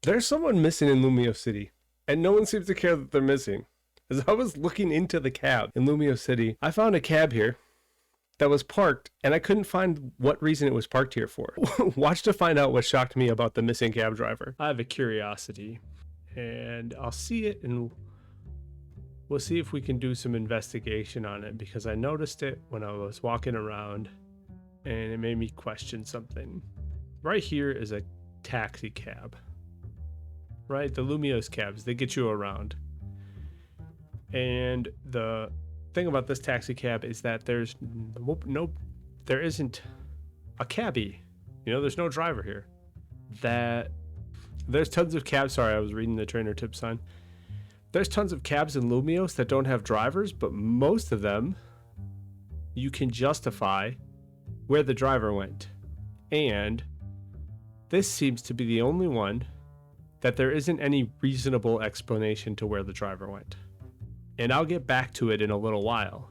There's someone missing in Lumio City, and no one seems to care that they're missing. As I was looking into the cab in Lumio City, I found a cab here that was parked, and I couldn't find what reason it was parked here for. Watch to find out what shocked me about the missing cab driver. I have a curiosity, and I'll see it, and we'll see if we can do some investigation on it, because I noticed it when I was walking around, and it made me question something. Right here is a taxi cab. Right? The Lumios cabs, they get you around. And the thing about this taxi cab is that there isn't a cabbie. There's no driver here. There's tons of cabs. Sorry, I was reading the trainer tip sign. There's tons of cabs in Lumios that don't have drivers, but most of them you can justify where the driver went. And this seems to be the only one that there isn't any reasonable explanation to where the driver went. And I'll get back to it in a little while,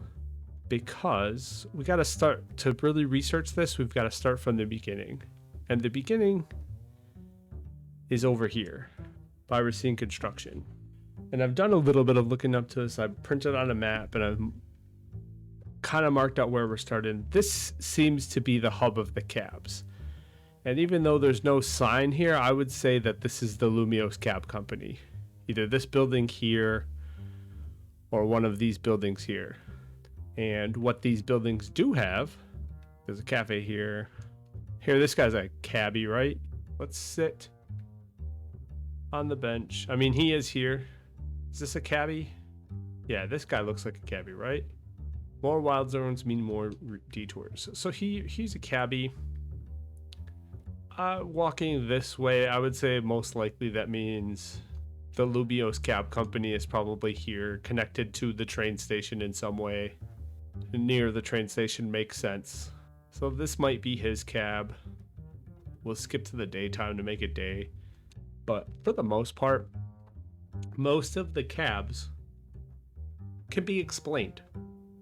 because we got to start to really research this. We've got to start from the beginning. And the beginning is over here by Racine Construction. And I've done a little bit of looking up to this. I printed on a map and I've kind of marked out where we're starting. This seems to be the hub of the cabs. And even though there's no sign here, I would say that this is the Lumios Cab Company. Either this building here or one of these buildings here. And what these buildings do have, there's a cafe here. Here, this guy's a cabbie, right? Let's sit on the bench. I mean, he is here. Is this a cabbie? Yeah, this guy looks like a cabbie, right? More wild zones mean more detours. So he's a cabbie. Walking this way, I would say most likely that means the Lumios Cab Company is probably here, connected to the train station in some way. Near the train station makes sense. So this might be his cab. We'll skip to the daytime to make it day. But for the most part, most of the cabs can be explained.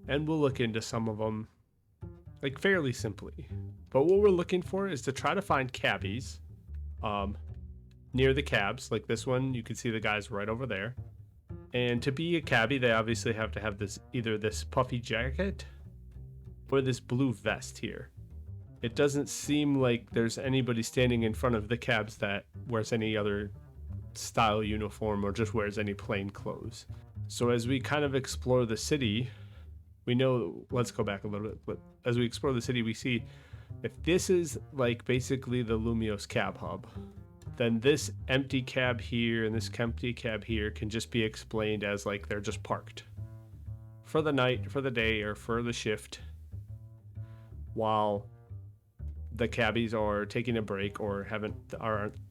And we'll look into some of them, like, fairly simply. But what we're looking for is to try to find cabbies near the cabs. Like this one, you can see the guys right over there. And to be a cabbie, they obviously have to have either this puffy jacket or this blue vest here. It doesn't seem like there's anybody standing in front of the cabs that wears any other style uniform or just wears any plain clothes. So as we kind of explore the city, we know, let's go back a little bit, but as we explore the city, we see if this is like basically the Lumios Cab Hub, then this empty cab here and this empty cab here can just be explained as like they're just parked for the night, for the day, or for the shift, while the cabbies are taking a break or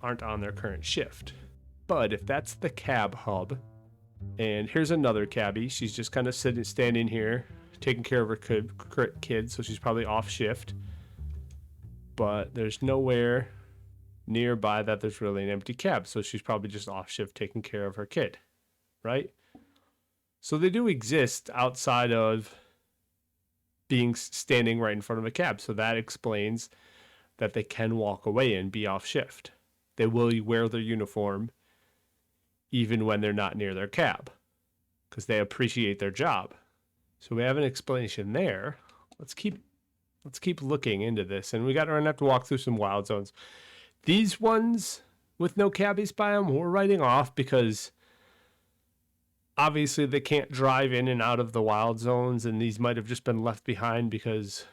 aren't on their current shift. But if that's the cab hub, and here's another cabbie, she's just kind of standing here taking care of her kid, so she's probably off shift. But there's nowhere nearby that there's really an empty cab, so she's probably just off shift taking care of her kid, right? So they do exist outside of being standing right in front of a cab, so that explains that they can walk away and be off shift. They will wear their uniform even when they're not near their cab, because they appreciate their job. So we have an explanation there. Let's keep looking into this, and we're gonna have to walk through some wild zones. These ones with no cabbies by them, we're writing off because obviously they can't drive in and out of the wild zones, and these might have just been left behind because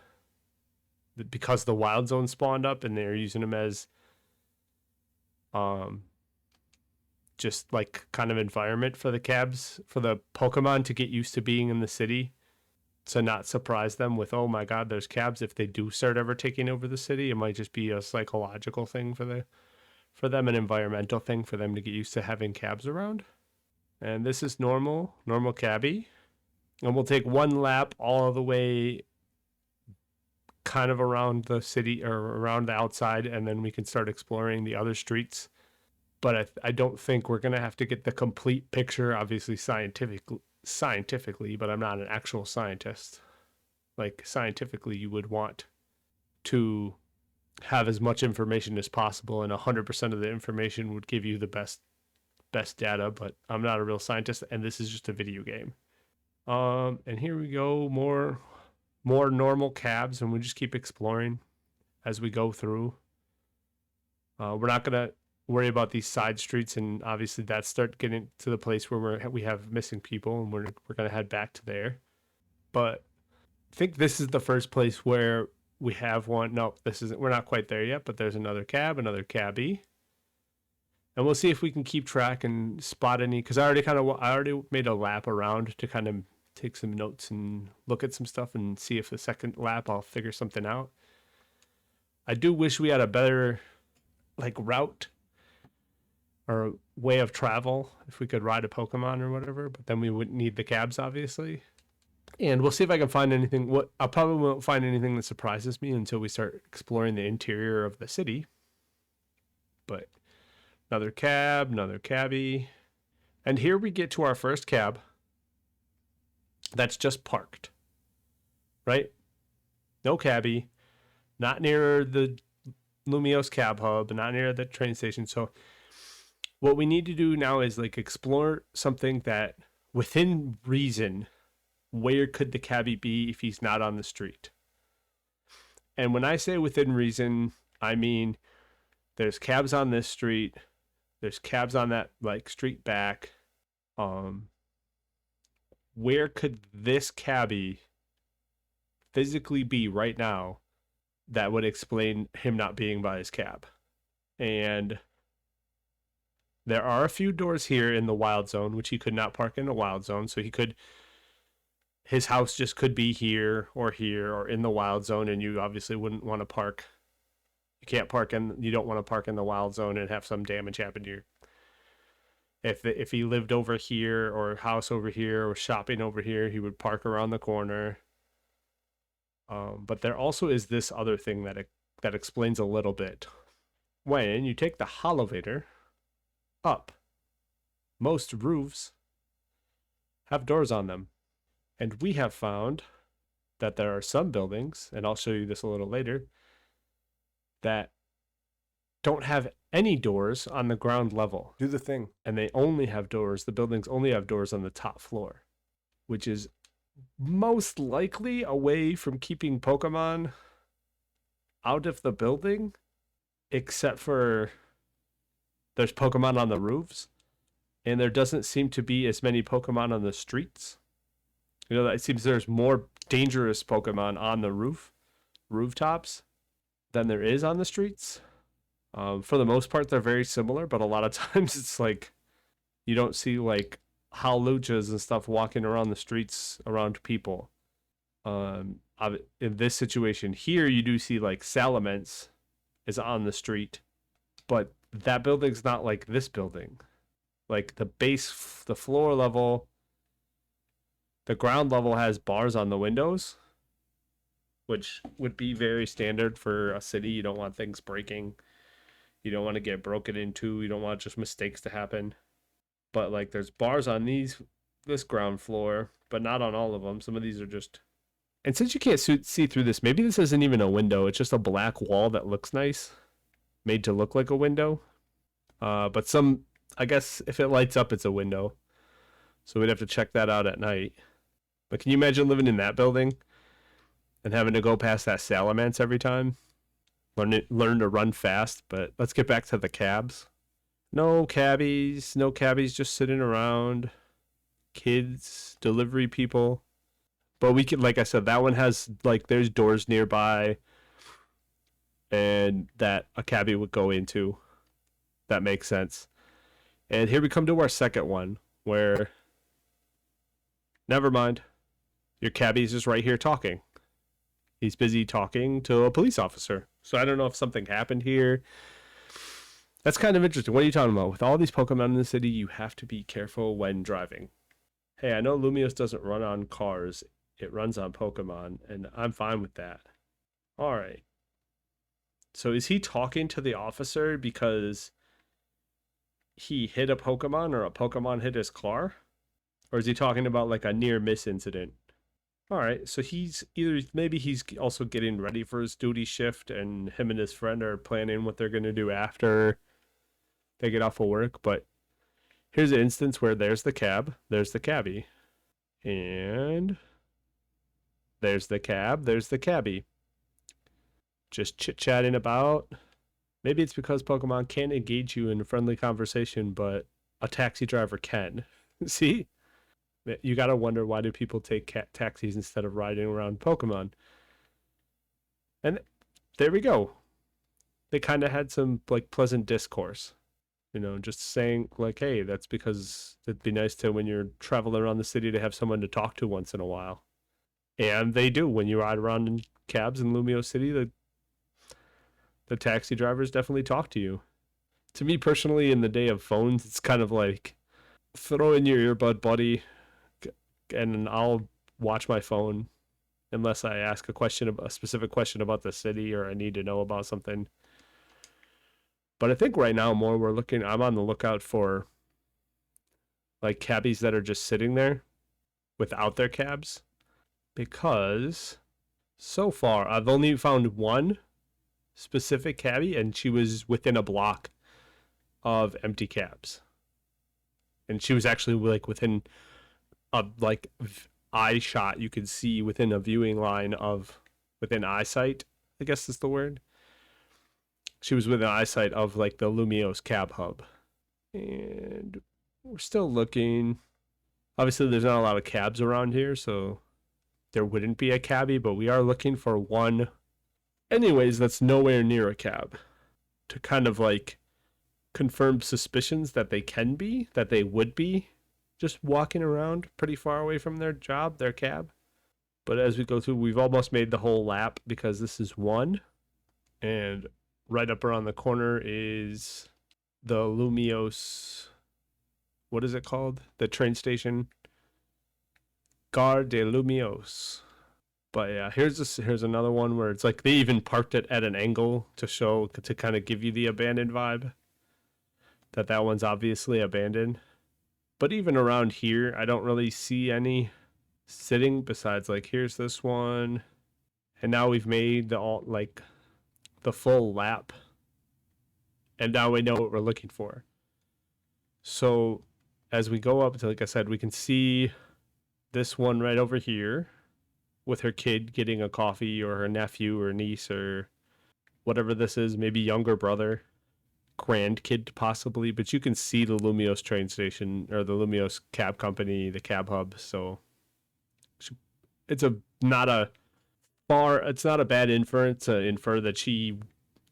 the wild zone spawned up and they're using them as just like kind of environment for the cabs, for the Pokemon to get used to being in the city, to not surprise them with, oh my god, there's cabs. If they do start ever taking over the city, it might just be a psychological thing for them, an environmental thing for them to get used to having cabs around. And this is normal cabbie. And we'll take one lap all the way kind of around the city or around the outside, and then we can start exploring the other streets. But I don't think we're going to have to get the complete picture, obviously scientifically, but I'm not an actual scientist. Like, scientifically, you would want to have as much information as possible, and 100% of the information would give you the best data, but I'm not a real scientist, and this is just a video game. And here we go, more normal cabs, and we just keep exploring as we go through. We're not gonna worry about these side streets, and obviously that start getting to the place where we have missing people, and we're gonna head back to there. But I think this is the first place where we have one. No, this isn't. We're not quite there yet, but there's another cab, another cabbie. And we'll see if we can keep track and spot any, because I already made a lap around to kind of take some notes and look at some stuff and see if the second lap I'll figure something out. I do wish we had a better like route or way of travel if we could ride a Pokemon or whatever, but then we wouldn't need the cabs, obviously. And we'll see if I can find anything. I probably won't find anything that surprises me until we start exploring the interior of the city. But another cab, another cabbie. And here we get to our first cab that's just parked. Right? No cabbie. Not near the Lumiose cab hub, not near the train station. So what we need to do now is like explore something that within reason, where could the cabbie be if he's not on the street? And when I say within reason, I mean there's cabs on this street, there's cabs on that like street back. Where could this cabbie physically be right now that would explain him not being by his cab? And there are a few doors here in the wild zone, which he could not park in the wild zone. So his house just could be here or in the wild zone. And you obviously wouldn't want to park. You don't want to park in the wild zone and have some damage happen to you. If he lived over here or house over here or shopping over here, he would park around the corner. But there also is this other thing that explains a little bit. When you take the Holovator up, most roofs have doors on them. And we have found that there are some buildings, and I'll show you this a little later, that don't have any doors on the ground level. Do the thing. And they only have doors. The buildings only have doors on the top floor, which is most likely a way from keeping Pokemon out of the building, except for there's Pokemon on the roofs, and there doesn't seem to be as many Pokemon on the streets. You know, it seems there's more dangerous Pokemon on the rooftops than there is on the streets. For the most part, they're very similar, but a lot of times it's like you don't see like Howluchas and stuff walking around the streets around people. In this situation here, you do see like Salamence is on the street, but that building's not like this building. Like the floor level, the ground level has bars on the windows, which would be very standard for a city. You don't want things breaking. You don't want to get broken into. You don't want just mistakes to happen. But like there's bars on this ground floor, but not on all of them. Some of these are just... And since you can't see through this, maybe this isn't even a window. It's just a black wall that looks nice, made to look like a window. But I guess if it lights up, it's a window. So we'd have to check that out at night. But can you imagine living in that building and having to go past that Salamence every time? Learn to run fast. But let's get back to the cabs. No cabbies just sitting around. Kids, delivery people. But we could, like I said, that one has like there's doors nearby and that a cabbie would go into. That makes sense. And here we come to our second one where never mind. Your cabbie's just right here talking. He's busy talking to a police officer. So I don't know if something happened here. That's kind of interesting. What are you talking about? With all these Pokemon in the city, you have to be careful when driving. Hey, I know Lumiose doesn't run on cars. It runs on Pokemon, and I'm fine with that. All right. So is he talking to the officer because he hit a Pokemon or a Pokemon hit his car? Or is he talking about like a near miss incident? All right, so he's either maybe he's also getting ready for his duty shift, and him and his friend are planning what they're gonna do after they get off of work. But here's an instance where there's the cab, there's the cabbie, and there's the cab, there's the cabbie. Just chit chatting about. Maybe it's because Pokemon can't engage you in a friendly conversation, but a taxi driver can. See? You gotta wonder, why do people take taxis instead of riding around Pokemon? And there we go. They kind of had some like pleasant discourse, just saying like, hey, that's because it'd be nice to, when you're traveling around the city, to have someone to talk to once in a while. And they do. When you ride around in cabs in Lumio City, the taxi drivers definitely talk to you. To me personally, in the day of phones, it's kind of like, throw in your earbud, buddy, and I'll watch my phone unless I ask a specific question about the city, or I need to know about something. But I think right now I'm on the lookout for like cabbies that are just sitting there without their cabs, because so far I've only found one specific cabbie, and she was within a block of empty cabs. And she was actually like within a eye shot, you could see within a viewing line of, within eyesight, I guess is the word. She was within eyesight of like the Lumiose cab hub. And we're still looking. Obviously there's not a lot of cabs around here, so there wouldn't be a cabbie, but we are looking for one anyways that's nowhere near a cab, to kind of like confirm suspicions that they would be just walking around pretty far away from their job, their cab. But as we go through, we've almost made the whole lap, because this is one. And right up around the corner is the Lumiose, what is it called? The train station. Gare de Lumiose. But yeah, here's another one where it's like they even parked it at an angle to kind of give you the abandoned vibe. That one's obviously abandoned. But even around here, I don't really see any sitting, besides like here's this one. And now we've made the full lap. And now we know what we're looking for. So as we go up to, like I said, we can see this one right over here with her kid getting a coffee, or her nephew or niece or whatever this is, maybe younger brother, grandkid possibly. But you can see the Lumiose train station, or the Lumiose cab company, the cab hub. So it's not a bad inference to infer that she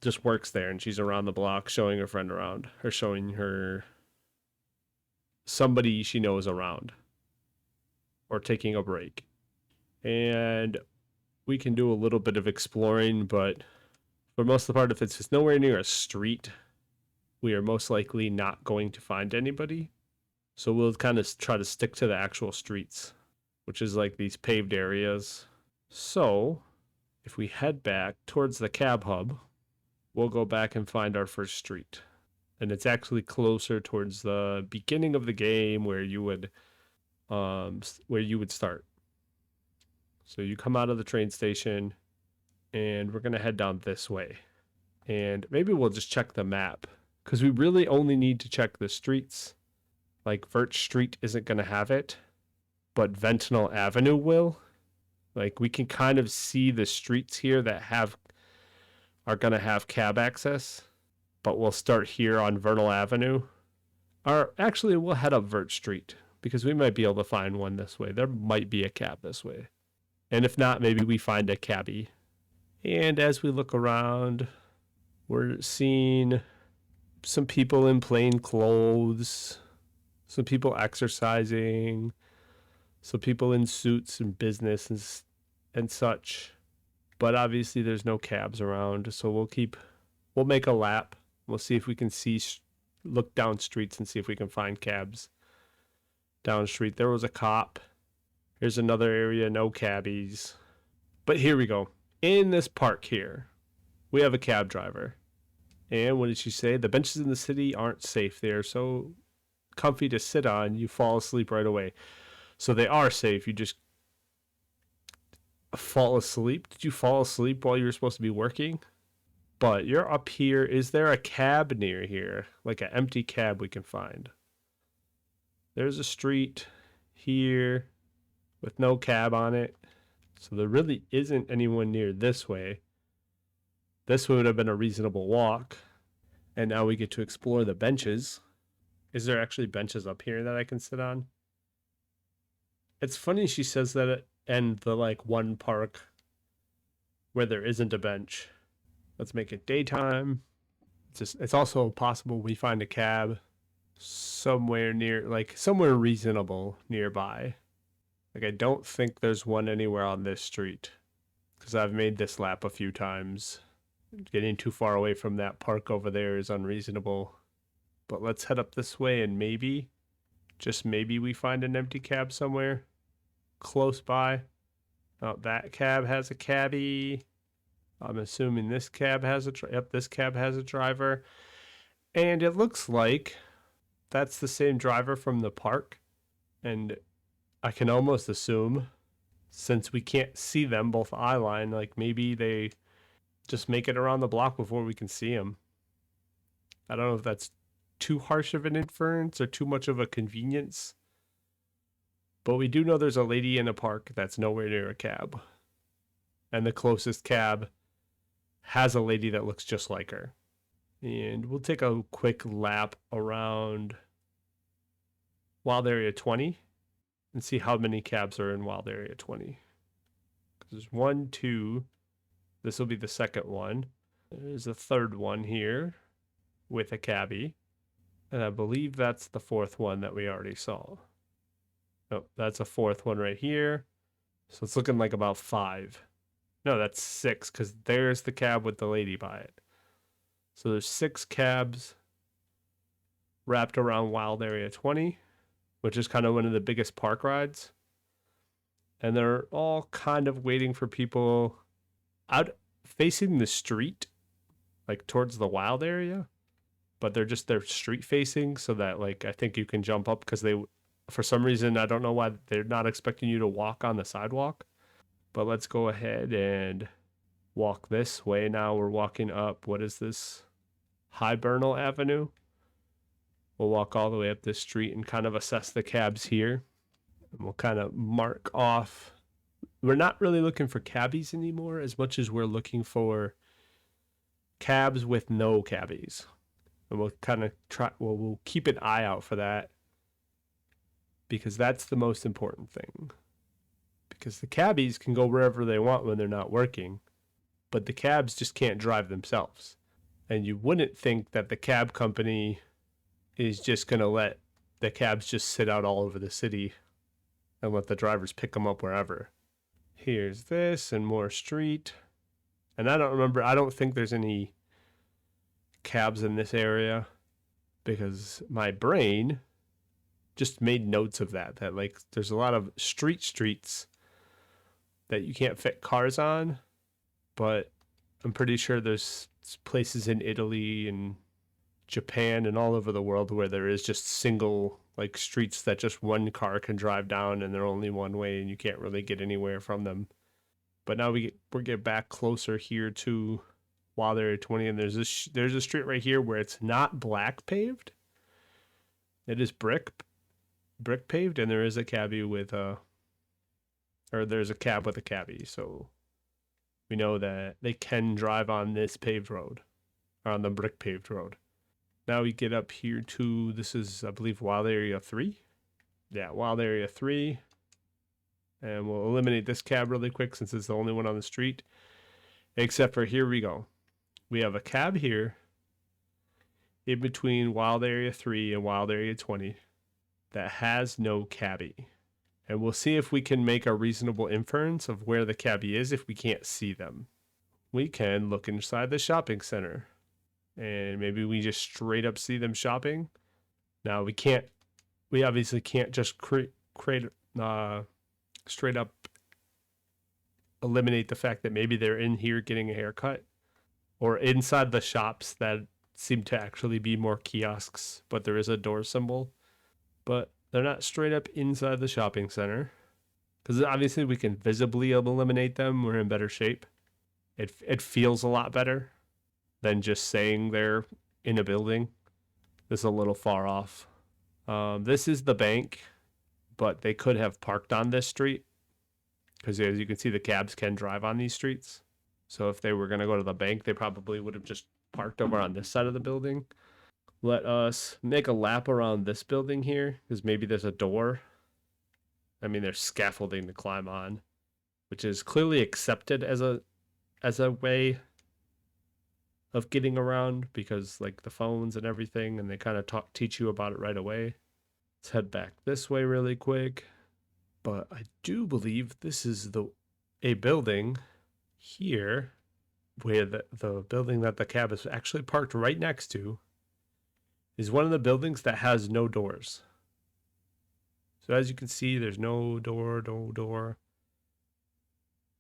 just works there and she's around the block showing her friend around, or showing her somebody she knows around, or taking a break. And we can do a little bit of exploring, but for most of the part, if it's just nowhere near a street, we are most likely not going to find anybody. So we'll kind of try to stick to the actual streets, which is like these paved areas. So if we head back towards the cab hub, we'll go back and find our first street. And it's actually closer towards the beginning of the game, where you would start. So you come out of the train station, and we're going to head down this way. And maybe we'll just check the map, because we really only need to check the streets. Like Birch Street isn't going to have it, but Ventinal Avenue will. Like we can kind of see the streets here that are going to have cab access, but we'll start here on Vernal Avenue. Or actually, we'll head up Birch Street, because we might be able to find one this way. There might be a cab this way. And if not, maybe we find a cabbie. And as we look around, we're seeing some people in plain clothes, some people exercising, some people in suits and business and such. But obviously there's no cabs around, so we'll make a lap. We'll see if we can look down streets and see if we can find cabs down street. There was a cop. Here's another area, no cabbies. But here we go. In this park here, we have a cab driver. And what did she say? The benches in the city aren't safe. They are so comfy to sit on, you fall asleep right away. So they are safe. You just fall asleep. Did you fall asleep while you were supposed to be working? But you're up here. Is there a cab near here? Like an empty cab we can find? There's a street here with no cab on it. So there really isn't anyone near this way. This would have been a reasonable walk. And now we get to explore the benches. Is there actually benches up here that I can sit on? It's funny she says that and the like one park where there isn't a bench. Let's make it daytime. It's also possible we find a cab somewhere near, like somewhere reasonable nearby. Like I don't think there's one anywhere on this street because I've made this lap a few times. Getting too far away from that park over there is unreasonable. But let's head up this way and maybe, just maybe, we find an empty cab somewhere close by. Oh, that cab has a cabbie. I'm assuming this cab has a this cab has a driver. And it looks like that's the same driver from the park. And I can almost assume, since we can't see them both eye line, like maybe they just make it around the block before we can see them. I don't know if that's too harsh of an inference or too much of a convenience. But we do know there's a lady in a park that's nowhere near a cab. And the closest cab has a lady that looks just like her. And we'll take a quick lap around Wild Area 20 and see how many cabs are in Wild Area 20. There's 1, 2. This will be the second one. There's a third one here with a cabbie. And I believe that's the fourth one that we already saw. Nope, that's a fourth one right here. So it's looking like about 5. No, that's 6 because there's the cab with the lady by it. So there's 6 cabs wrapped around Wild Area 20, which is kind of one of the biggest park rides. And they're all kind of waiting for people out facing the street, like towards the wild area. But they're street facing so that like I think you can jump up because they, for some reason, I don't know why they're not expecting you to walk on the sidewalk. But let's go ahead and walk this way. Now we're walking up, what is this? Hibernal Avenue. We'll walk all the way up this street and kind of assess the cabs here. And we'll kind of mark off. We're not really looking for cabbies anymore as much as we're looking for cabs with no cabbies. And we'll kind of we'll keep an eye out for that because that's the most important thing. Because the cabbies can go wherever they want when they're not working, but the cabs just can't drive themselves. And you wouldn't think that the cab company is just going to let the cabs just sit out all over the city and let the drivers pick them up wherever. Here's this and more street. And I don't think there's any cabs in this area because my brain just made notes of that like there's a lot of streets that you can't fit cars on, but I'm pretty sure there's places in Italy and Japan and all over the world where there is just single like streets that just one car can drive down and they're only one way and you can't really get anywhere from them. But now we get back closer here to Wild Area 20 and there's a street right here where it's not black paved. It is brick paved and there is a cabbie with there's a cab with a cabbie, so we know that they can drive on this paved road, or on the brick paved road. Now we get up here to, this is, I believe, Wild Area 3. Yeah, Wild Area 3. And we'll eliminate this cab really quick since it's the only one on the street. Except for, here we go. We have a cab here in between Wild Area 3 and Wild Area 20 that has no cabbie. And we'll see if we can make a reasonable inference of where the cabbie is if we can't see them. We can look inside the shopping center. And maybe we just straight up see them shopping. Now we obviously can't just straight up eliminate the fact that maybe they're in here getting a haircut. Or inside the shops that seem to actually be more kiosks, but there is a door symbol. But they're not straight up inside the shopping center. Because obviously we can visibly eliminate them. We're in better shape. It feels a lot better than just saying they're in a building. This is a little far off. This is the bank, but they could have parked on this street because as you can see, the cabs can drive on these streets. So if they were going to go to the bank, they probably would have just parked over on this side of the building. Let us make a lap around this building here because maybe there's a door. I mean, there's scaffolding to climb on, which is clearly accepted as a way of getting around because like the phones and everything, and they kind of teach you about it right away. Let's head back this way really quick. But I do believe this is a building here where the building that the cab is actually parked right next to is one of the buildings that has no doors. So as you can see, there's no door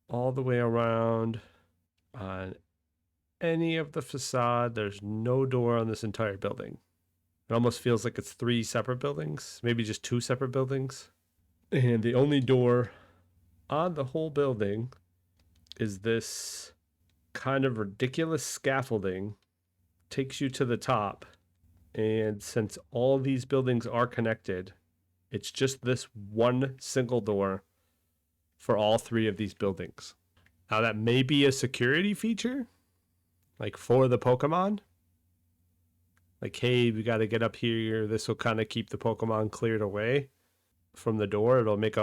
all the way around on any of the facade. There's no door on this entire building. It almost feels like it's 3 separate buildings, maybe just 2 separate buildings. And the only door on the whole building is this kind of ridiculous scaffolding. Takes you to the top. And since all these buildings are connected, it's just this one single door for all 3 of these buildings. Now that may be a security feature, like for the Pokemon. Like, hey, we got to get up here. This will kind of keep the Pokemon cleared away from the door. It'll make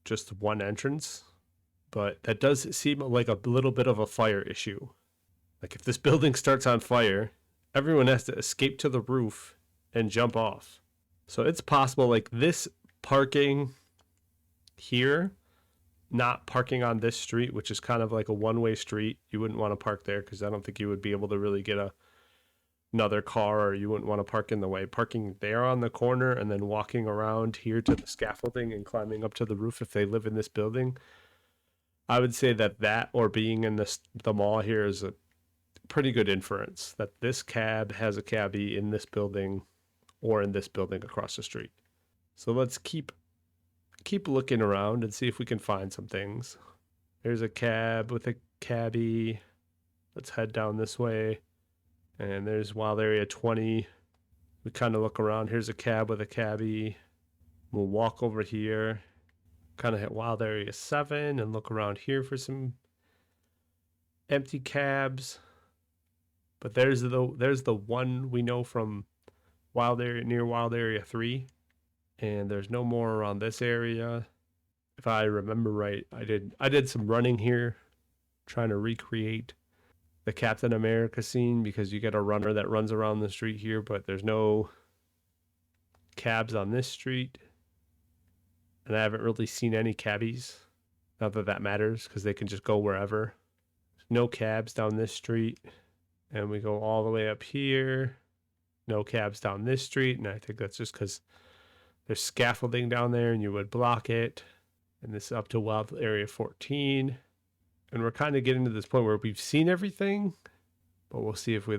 just one entrance. But that does seem like a little bit of a fire issue. Like if this building starts on fire, everyone has to escape to the roof and jump off. So it's possible like this parking here, not parking on this street, which is kind of like a one-way street. You wouldn't want to park there because I don't think you would be able to really get another car, or you wouldn't want to park in the way. Parking there on the corner and then walking around here to the scaffolding and climbing up to the roof if they live in this building. I would say that or being in the mall here is a pretty good inference that this cab has a cabbie in this building or in this building across the street. So let's keep looking around and see if we can find some things. There's a cab with a cabbie. Let's head down this way. And there's Wild Area 20. We kind of look around. Here's a cab with a cabbie. We'll walk over here. Kind of hit Wild Area 7 and look around here for some empty cabs. But there's the one we know from near Wild Area 3. And there's no more around this area. If I remember right, I did some running here trying to recreate the Captain America scene because you get a runner that runs around the street here, but there's no cabs on this street. And I haven't really seen any cabbies. Not that that matters because they can just go wherever. No cabs down this street. And we go all the way up here. No cabs down this street. And I think that's just because there's scaffolding down there and you would block it. And this is up to Wild Area 14. And we're kind of getting to this point where we've seen everything. But we'll see if we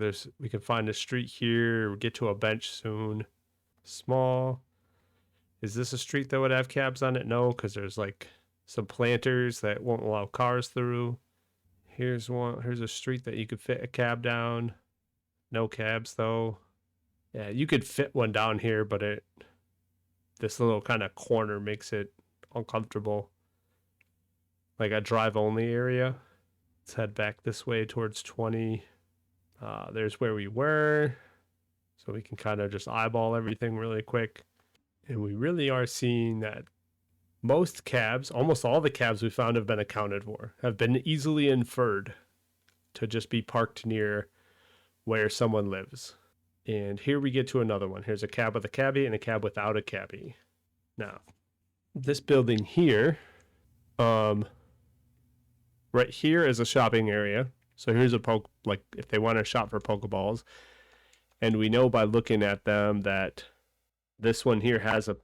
can find a street here. Or get to a bench soon. Small. Is this a street that would have cabs on it? No, because there's like some planters that won't allow cars through. Here's a street that you could fit a cab down. No cabs though. Yeah, you could fit one down here, but this little kind of corner makes it uncomfortable. Like a drive only area. Let's head back this way towards 20. There's where we were. So we can kind of just eyeball everything really quick. And we really are seeing that most cabs, almost all the cabs we found have been accounted for, have been easily inferred to just be parked near where someone lives. And here we get to another one. Here's a cab with a cabbie and a cab without a cabbie. Now, this building here, right here is a shopping area. So here's like if they want to shop for Pokeballs. And we know by looking at them that this one here has a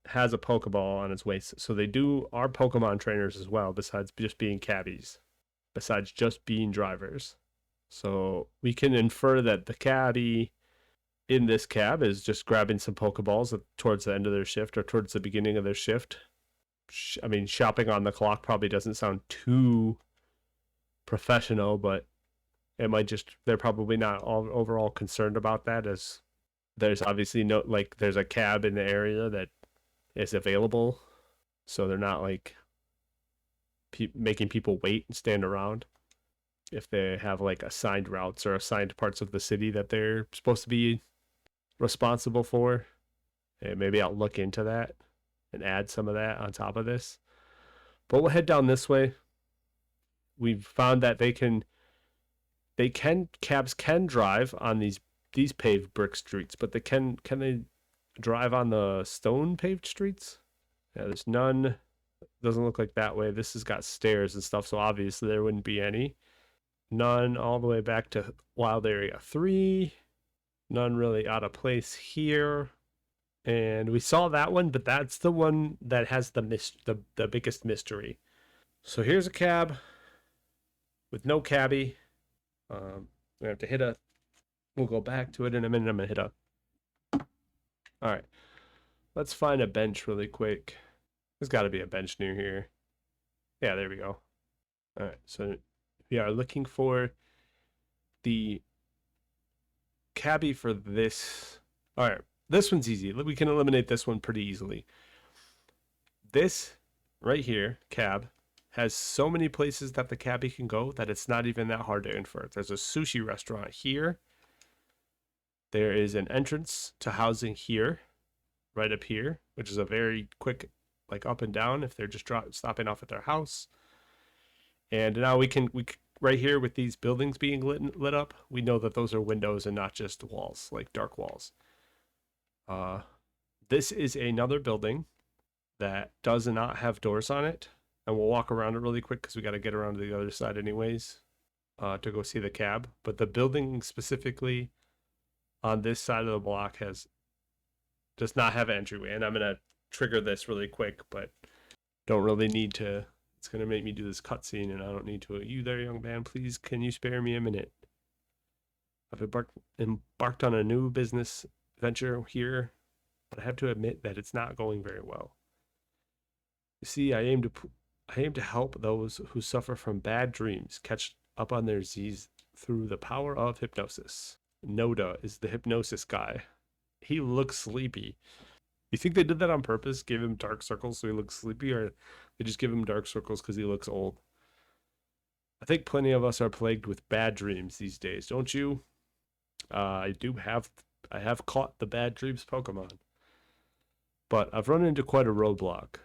Pokeball on its waist. So they are Pokemon trainers as well, besides just being cabbies, besides just being drivers. So we can infer that the cabbie in this cab is just grabbing some Pokeballs towards the end of their shift or towards the beginning of their shift. I mean, shopping on the clock probably doesn't sound too professional, but it might just, they're probably not all overall concerned about that, as there's obviously no, like, there's a cab in the area that is available. So they're not like making people wait and stand around if they have like assigned routes or assigned parts of the city that they're supposed to be responsible for. And maybe I'll look into that and add some of that on top of this. But we'll head down this way. We've found that cabs can drive on these paved brick streets, but can they drive on the stone paved streets? Yeah, there's none. Doesn't look like that way. This has got stairs and stuff, so obviously there wouldn't be any. None all the way back to Wild Area 3. None really out of place here. And we saw that one, but that's the one that has the biggest mystery. So here's a cab with no cabbie. We have to hit a. We'll go back to it in a minute. I'm gonna hit a. All right, let's find a bench really quick. There's got to be a bench near here. Yeah, there we go. All right, so we are looking for the cabbie for this. All right, this one's easy. We can eliminate this one pretty easily. This right here, cab, has so many places that the cabbie can go that it's not even that hard to infer. There's a sushi restaurant here. There is an entrance to housing here, right up here, which is a very quick, like, up and down if they're just stopping off at their house. And now we right here with these buildings being lit up, we know that those are windows and not just walls, like dark walls. This is another building that does not have doors on it, and we'll walk around it really quick because we got to get around to the other side anyways, to go see the cab. But the building specifically on this side of the block does not have an entryway, and I'm gonna trigger this really quick, but don't really need to. It's gonna make me do this cutscene, and I don't need to. You there, young man? Please, can you spare me a minute? I've embarked on a new business venture here, but I have to admit that it's not going very well. You see, I aim to help those who suffer from bad dreams catch up on their Z's through the power of hypnosis. Noda is the hypnosis guy. He looks sleepy. You think they did that on purpose? Gave him dark circles so he looks sleepy, or they just give him dark circles because he looks old? I think plenty of us are plagued with bad dreams these days, don't you? I have caught the bad dreams Pokemon, but I've run into quite a roadblock.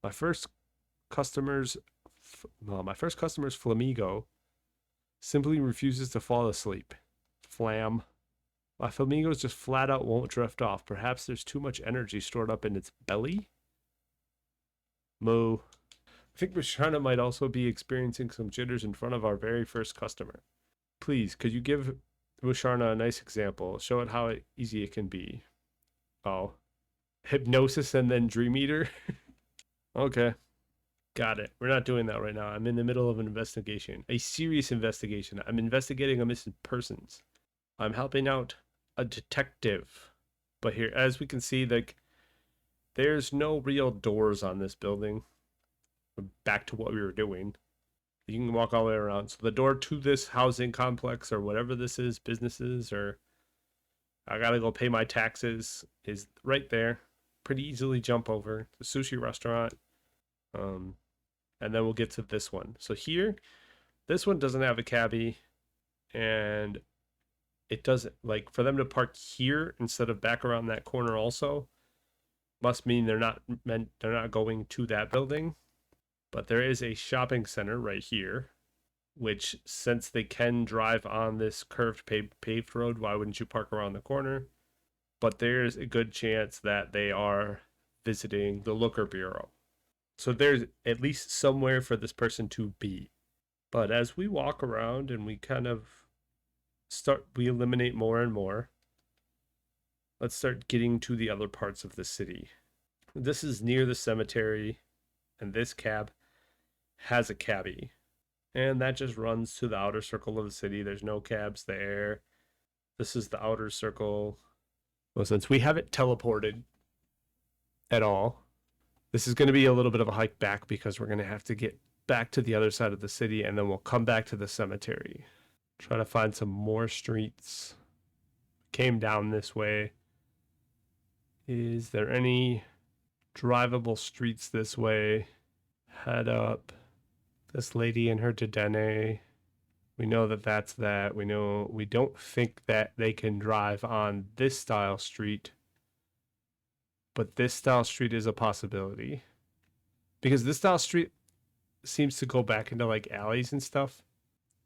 My first customer's Flamigo simply refuses to fall asleep. Flam. My Flamingos just flat out won't drift off. Perhaps there's too much energy stored up in its belly? Moo. I think Musharna might also be experiencing some jitters in front of our very first customer. Please, could you give Musharna a nice example? Show it how easy it can be. Oh. Hypnosis and then Dream Eater? Okay. Got it. We're not doing that right now. I'm in the middle of an investigation. A serious investigation. I'm investigating a missing persons. I'm helping out a detective. But here, as we can see, like, there's no real doors on this building. Back to what we were doing. You can walk all the way around. So the door to this housing complex or whatever this is, businesses, or I gotta go pay my taxes, is right there. Pretty easily jump over. The sushi restaurant. And then we'll get to this one. So here, this one doesn't have a cabbie, and it doesn't, like, for them to park here instead of back around that corner also must mean they're not going to that building. But there is a shopping center right here, which, since they can drive on this curved paved road, why wouldn't you park around the corner? But there's a good chance that they are visiting the Looker Bureau. So there's at least somewhere for this person to be. But as we walk around and we kind of we eliminate more and more, let's start getting to the other parts of the city. This is near the cemetery, and this cab has a cabbie. And that just runs to the outer circle of the city. There's no cabs there. This is the outer circle. Well, since we haven't teleported at all, this is going to be a little bit of a hike back because we're going to have to get back to the other side of the city, and then we'll come back to the cemetery. Try to find some more streets. Came down this way. Is there any drivable streets this way? Head up. This lady and her Dedenne. We know that that's that. We know we don't think that they can drive on this style street. But this style street is a possibility. Because this style street seems to go back into like alleys and stuff.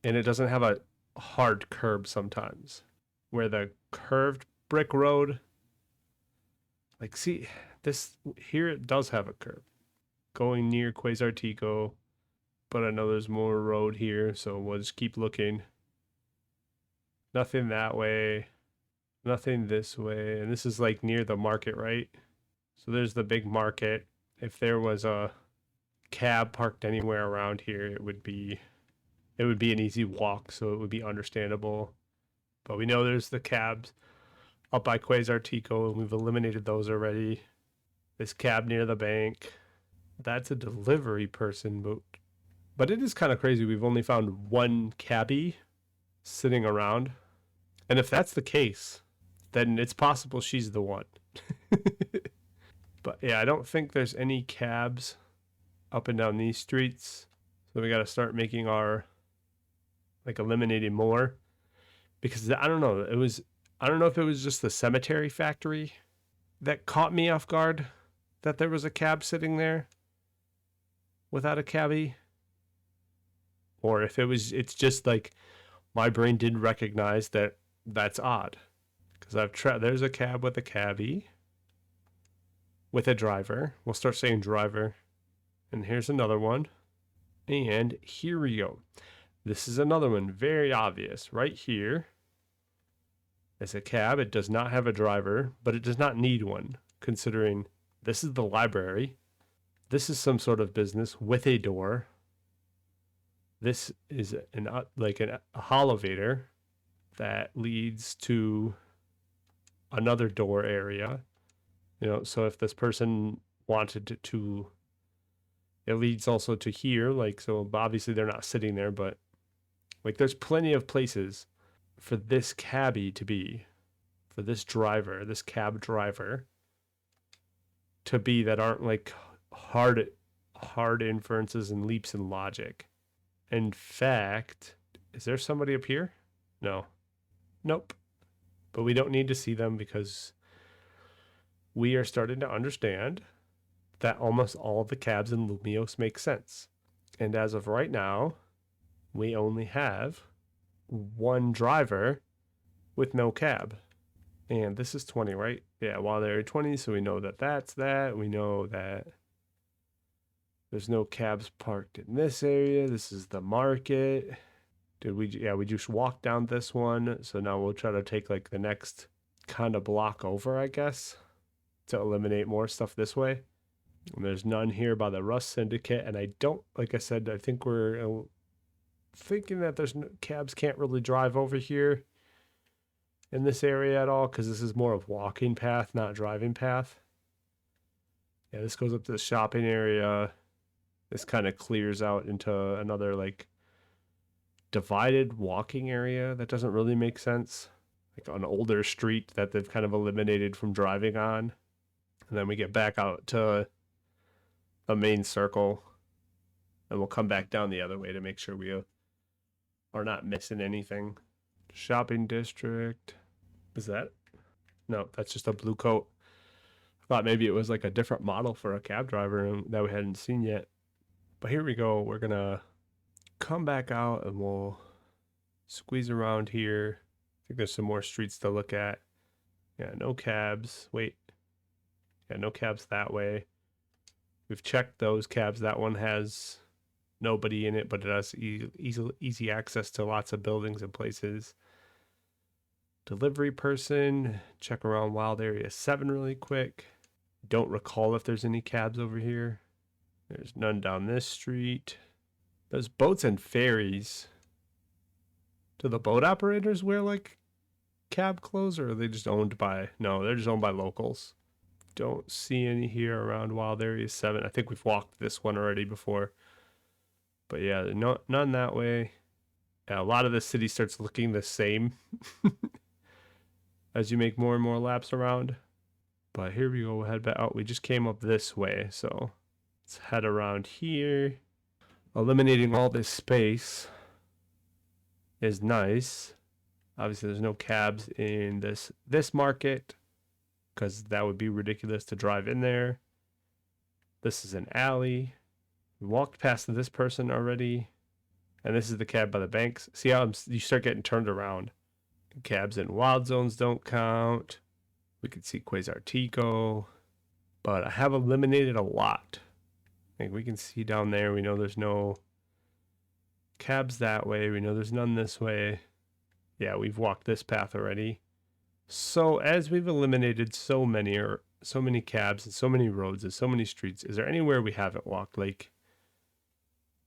And it doesn't have a hard curb sometimes. Where the curved brick road, like, see, this here it does have a curb going near Quasartico, but I know there's more road here, so we'll just keep looking. Nothing that way, nothing this way, and this is like near the market, right? So there's the big market. If there was a cab parked anywhere around here, it would be an easy walk, so it would be understandable. But we know there's the cabs up by Quasartico, and we've eliminated those already. This cab near the bank, that's a delivery person, but it is kind of crazy. We've only found one cabbie sitting around. And if that's the case, then it's possible she's the one. But yeah, I don't think there's any cabs up and down these streets. So we got to start making eliminating more. Because I don't know, I don't know if it was just the cemetery factory that caught me off guard that there was a cab sitting there without a cabbie. Or if it's just like my brain didn't recognize that that's odd. Because there's a cab with a cabbie with a driver. We'll start saying driver. And here's another one. And here we go. This is another one, very obvious. Right here is a cab. It does not have a driver, but it does not need one, considering this is the library. This is some sort of business with a door. This is a holovator that leads to another door area. So if this person wanted to, it leads also to here. So obviously they're not sitting there, but there's plenty of places for this cabbie to be, for this driver, this cab driver to be, that aren't hard inferences and leaps in logic. In fact, is there somebody up here? No. Nope. But we don't need to see them because we are starting to understand that almost all the cabs in Lumiose make sense. And as of right now, we only have one driver with no cab. And this is 20, right? Yeah, while they're 20, so we know that that's that. We know that there's no cabs parked in this area. This is the market. We just walked down this one. So now we'll try to take the next kind of block over, I guess, to eliminate more stuff this way. And there's none here by the Rust Syndicate. And I don't, like I said, I think we're thinking that cabs can't really drive over here in this area at all, because this is more of walking path, not driving path. Yeah, this goes up to the shopping area. This kind of clears out into another divided walking area that doesn't really make sense. An older street that they've kind of eliminated from driving on. And then we get back out to the main circle, and we'll come back down the other way to make sure we are not missing anything. Shopping district. Is that? No, that's just a blue coat. I thought maybe it was a different model for a cab driver that we hadn't seen yet. But here we go. We're going to come back out and we'll squeeze around here. I think there's some more streets to look at. Yeah, no cabs. Wait. Yeah, no cabs that way. We've checked those cabs. That one has nobody in it, but it has easy access to lots of buildings and places. Delivery person. Check around Wild Area 7 really quick. Don't recall if there's any cabs over here. There's none down this street. There's boats and ferries. Do the boat operators wear cab closed, or are they just owned by? No, they're just owned by locals. Don't see any here around Wild Area 7. I think we've walked this one already before. But yeah, no, none that way. Yeah, a lot of the city starts looking the same as you make more and more laps around. But here we go, we'll head back out. We just came up this way, so let's head around here. Eliminating all this space is nice. Obviously, there's no cabs in this market because that would be ridiculous to drive in there. This is an alley. We walked past this person already, and this is the cab by the banks. See how you start getting turned around. Cabs in wild zones don't count. We can see Quasar Tico, but I have eliminated a lot. Like we can see down there, we know there's no cabs that way. We know there's none this way. Yeah, we've walked this path already. So as we've eliminated so many cabs and so many roads and so many streets, is there anywhere we haven't walked? Like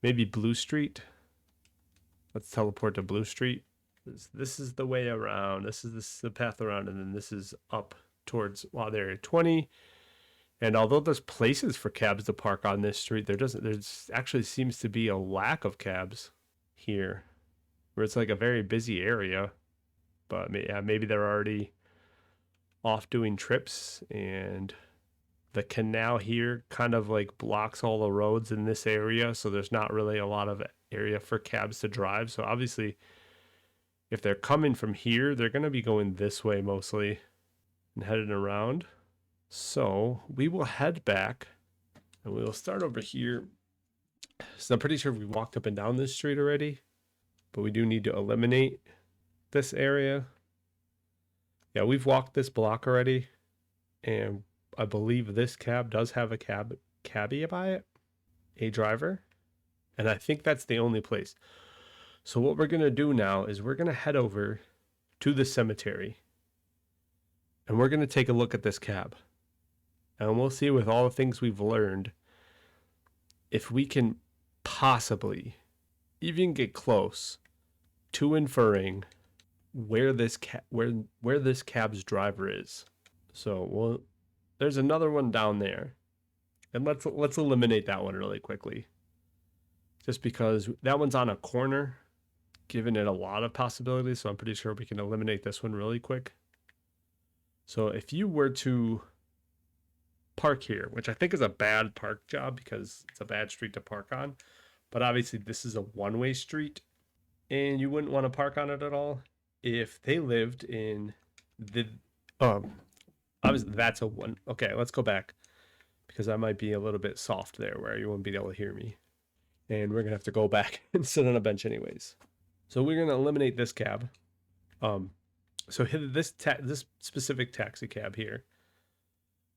maybe Blue Street? Let's teleport to Blue Street. This is the way around. This is the path around, and then this is up towards Wild Area 20. And although there's places for cabs to park on this street, there's actually seems to be a lack of cabs here, where it's like a very busy area. But yeah, maybe they're already off doing trips, and the canal here kind of like blocks all the roads in this area, so there's not really a lot of area for cabs to drive. So obviously, if they're coming from here, they're going to be going this way mostly and heading around. So we will head back and we will start over here. So I'm pretty sure we walked up and down this street already, but we do need to eliminate this area. Yeah, we've walked this block already, and I believe this cab does have a cabbie by it, a driver, and I think that's the only place. So what we're going to do now is we're going to head over to the cemetery, and we're going to take a look at this cab. And we'll see, with all the things we've learned, if we can possibly even get close to inferring where this cab's driver is. So there's another one down there, and let's eliminate that one really quickly, just because that one's on a corner, giving it a lot of possibilities. So I'm pretty sure we can eliminate this one really quick. So if you were to park here, which I think is a bad park job because it's a bad street to park on, but obviously this is a one-way street and you wouldn't want to park on it at all. If they lived in the obviously that's a one. Okay, let's go back because I might be a little bit soft there where you won't be able to hear me, and we're gonna have to go back and sit on a bench anyways. So we're gonna eliminate this cab. So this specific taxi cab here,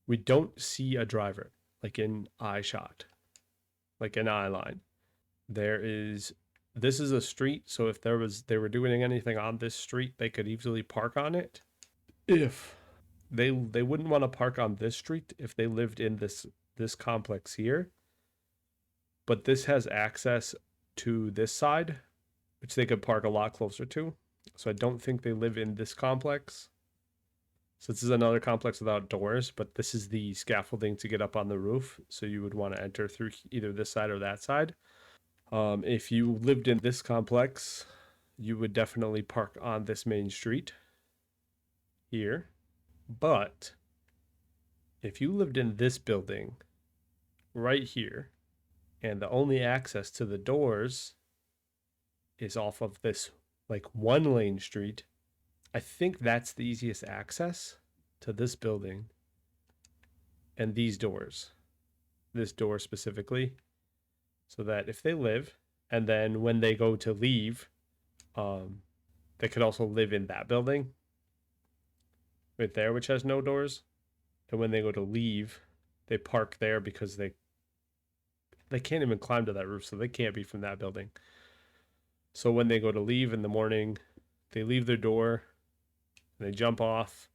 we don't see a driver, like in eye shot, like an eye line. This is a street, so if they were doing anything on this street, they could easily park on it. If they wouldn't want to park on this street if they lived in this complex here. But this has access to this side, which they could park a lot closer to. So I don't think they live in this complex. So this is another complex without doors, but this is the scaffolding to get up on the roof. So you would want to enter through either this side or that side. If you lived in this complex, you would definitely park on this main street here. But if you lived in this building right here, and the only access to the doors is off of this like one lane street, I think that's the easiest access to this building and these doors, this door specifically, so that if they live and then when they go to leave, they could also live in that building right there, which has no doors. And when they go to leave, they park there because they can't even climb to that roof, so they can't be from that building. So when they go to leave in the morning, they leave their door, and they jump off,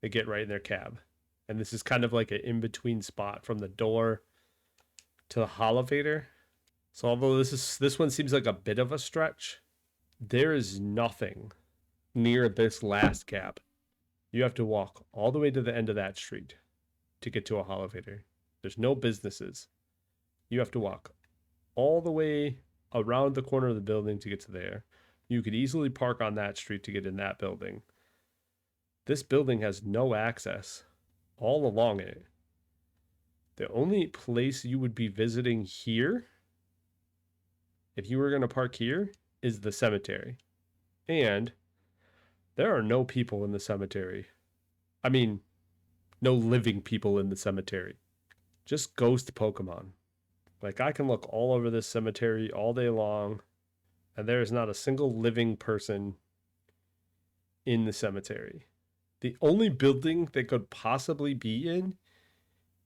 they get right in their cab. And this is kind of like an in-between spot from the door to the Holovator. So although this one seems like a bit of a stretch, there is nothing near this last cab, you have to walk all the way to the end of that street to get to a Holovator. There's no businesses. You have to walk all the way around the corner of the building to get to there. You could easily park on that street to get in that building. This building has no access all along it. The only place you would be visiting here, if you were going to park here, is the cemetery. And there are no people in the cemetery. I mean, no living people in the cemetery. Just ghost Pokemon. Like, I can look all over this cemetery all day long, and there is not a single living person in the cemetery. The only building they could possibly be in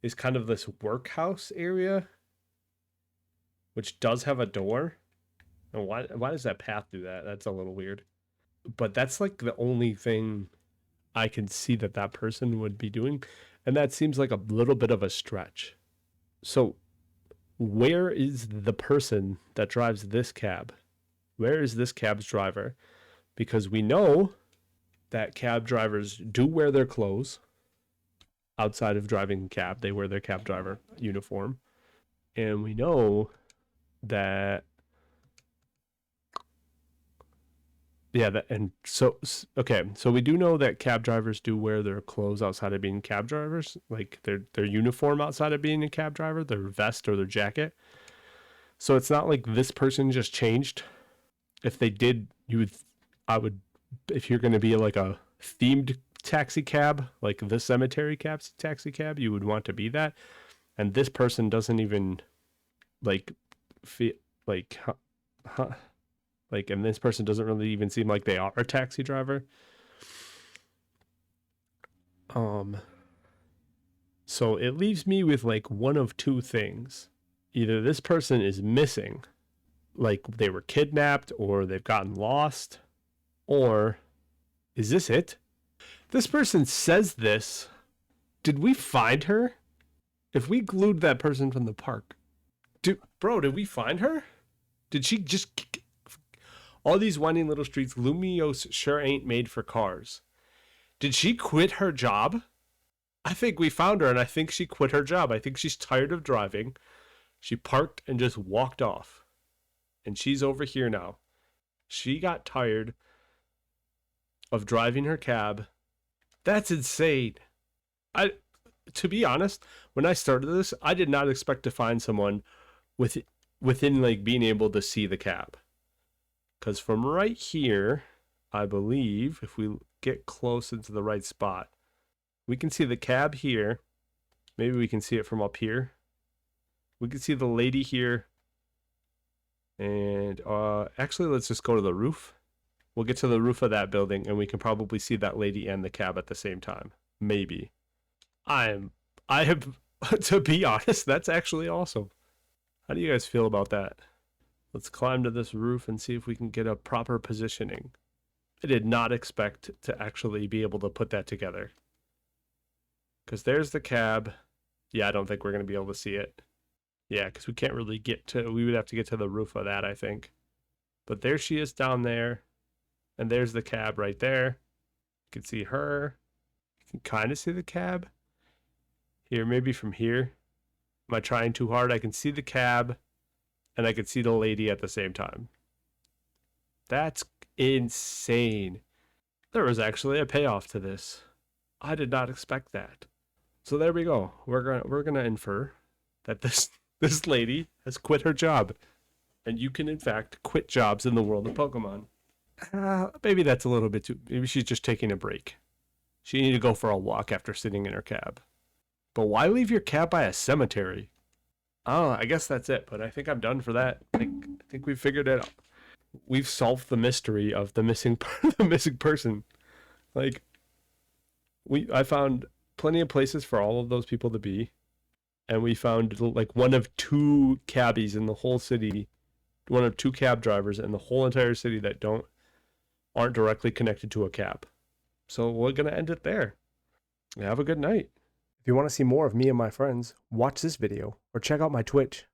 is kind of this workhouse area, which does have a door. And why does that path do that? That's a little weird. But that's like the only thing I can see that person would be doing. And that seems like a little bit of a stretch. So where is the person that drives this cab? Where is this cab's driver? Because we know that cab drivers do wear their clothes. Outside of driving a cab, they wear their cab driver uniform. And we know that so we do know that cab drivers do wear their clothes outside of being cab drivers, like their uniform outside of being a cab driver, their vest or their jacket. So it's not like this person just changed. If they did, if you're going to be like a themed taxi cab, like the cemetery taxi cab, you would want to be that. And this person doesn't even and this person doesn't really even seem like they are a taxi driver. So it leaves me with like one of two things. Either this person is missing, like they were kidnapped or they've gotten lost, or is this it? This person says this. Did we find her? If we glued that person from the park, did we find her? Did she just... All these winding little streets, Lumiose sure ain't made for cars. Did she quit her job? I think we found her, and I think she quit her job. I think she's tired of driving. She parked and just walked off. And she's over here now. She got tired of driving her cab. That's insane. To be honest, when I started this, I did not expect to find someone within like being able to see the cab. Because from right here, I believe, if we get close into the right spot, we can see the cab here. Maybe we can see it from up here. We can see the lady here. And actually, let's just go to the roof. We'll get to the roof of that building, and we can probably see that lady and the cab at the same time. Maybe. I have, to be honest, that's actually awesome. How do you guys feel about that? Let's climb to this roof and see if we can get a proper positioning. I did not expect to actually be able to put that together. Because there's the cab. Yeah, I don't think we're going to be able to see it. Yeah, because we can't really we would have to get to the roof of that, I think. But there she is down there. And there's the cab right there. You can see her. You can kind of see the cab. Here, maybe from here. Am I trying too hard? I can see the cab. And I could see the lady at the same time. That's insane. There was actually a payoff to this. I did not expect that. So there we go. We're gonna infer that this lady has quit her job, and you can in fact quit jobs in the world of Pokemon. Maybe that's a little bit too. Maybe she's just taking a break. She needed to go for a walk after sitting in her cab. But why leave your cab by a cemetery? Oh, I guess that's it, but I think I'm done for that. I think we've figured it out. We've solved the mystery of the missing person. Like, I found plenty of places for all of those people to be, and we found like one of two cabbies in the whole city, one of two cab drivers in the whole entire city that aren't directly connected to a cab. So we're gonna end it there. Have a good night. If you want to see more of me and my friends, watch this video or check out my Twitch.